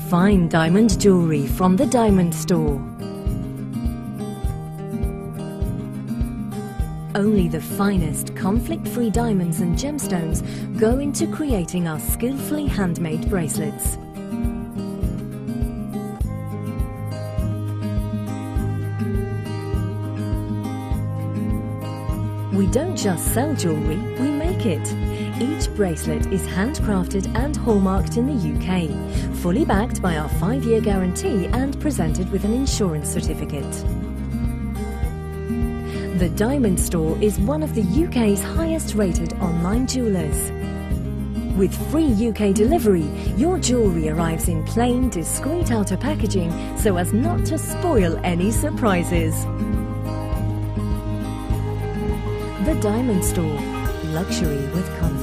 Fine diamond jewellery from the Diamond Store. Only the finest conflict-free diamonds and gemstones go into creating our skillfully handmade bracelets. We don't just sell jewellery, we make it. Each bracelet is handcrafted and hallmarked in the UK, fully backed by our 5-year guarantee and presented with an insurance certificate. The Diamond Store is one of the UK's highest rated online jewellers. With free UK delivery, your jewellery arrives in plain, discreet outer packaging so as not to spoil any surprises. The Diamond Store. Luxury with confidence.